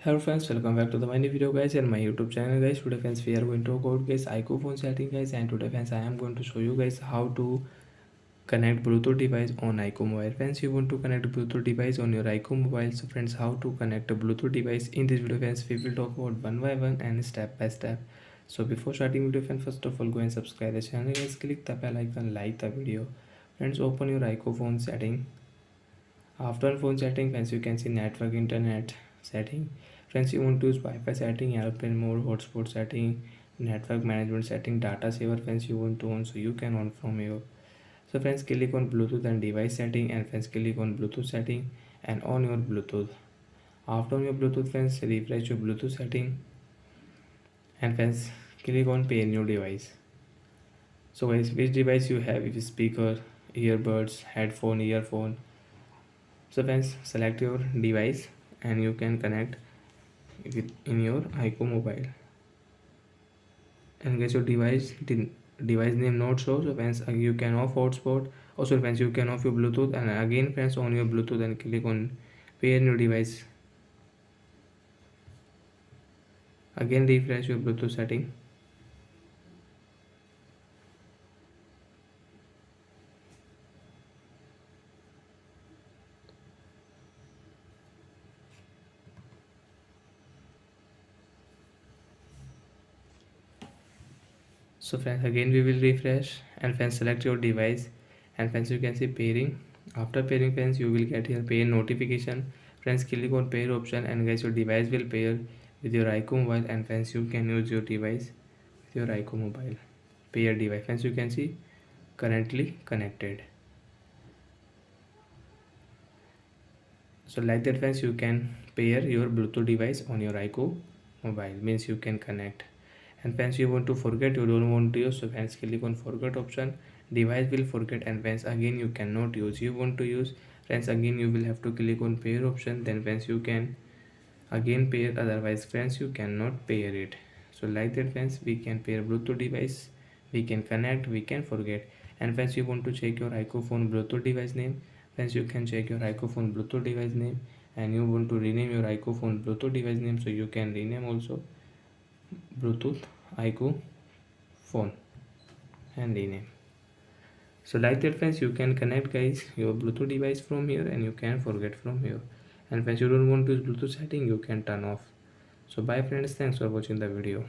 Hello friends, welcome back to the my new video guys and my YouTube channel guys. Today friends we are going to talk about guys iqoo phone setting guys, and today friends I am going to show you guys how to connect Bluetooth device on iqoo mobile. Friends, you want to connect Bluetooth device on your iqoo mobile. So friends, how to connect a Bluetooth device in this video friends, we will talk about one by one and step by step. So before starting video friends, first of all go and subscribe the channel guys, click the bell icon, like the video. Friends, open your iqoo phone setting. After phone setting friends, you can see network internet setting. Friends, you want to use Wi-Fi setting, airplane mode, hotspot setting, network management setting, data saver friends you want to on, so you can on from here. So friends, click on Bluetooth and device setting, and friends click on Bluetooth setting and on your Bluetooth. After on your Bluetooth friends, refresh your Bluetooth setting, and friends click on pair new device. So guys, which device you have, if speaker, earbuds, headphone, earphone. So friends, select your device and you can connect with in your iqoo mobile. And guess your device name not show. So friends, you can off hotspot. Also friends, you can off your Bluetooth, and again friends on your Bluetooth and click on pair new device. Again refresh your Bluetooth setting. So friends, again we will refresh, and friends select your device, and friends you can see pairing. After pairing friends, you will get here pair notification. Friends, click on pair option, and guys your device will pair with your iqoo mobile, and friends you can use your device with your iqoo mobile. Pair device friends, you can see currently connected. So like that friends, you can pair your Bluetooth device on your iqoo mobile, means you can connect. And friends, you want to forget, you don't want to use, so friends click on forget option. Device will forget, and friends again you cannot use. You want to use friends, again you will have to click on pair option. Then friends you can again pair, otherwise friends you cannot pair it. So like that friends, we can pair Bluetooth device, we can connect, we can forget. And friends, you want to check your iqoo phone Bluetooth device name. Friends, you can check your iqoo phone Bluetooth device name. And you want to rename your iqoo phone Bluetooth device name, so you can rename also Bluetooth iqoo phone and rename. So like that friends, you can connect guys your Bluetooth device from here, and you can forget from here. And friends, you don't want to use Bluetooth setting, you can turn off. So bye friends, thanks for watching the video.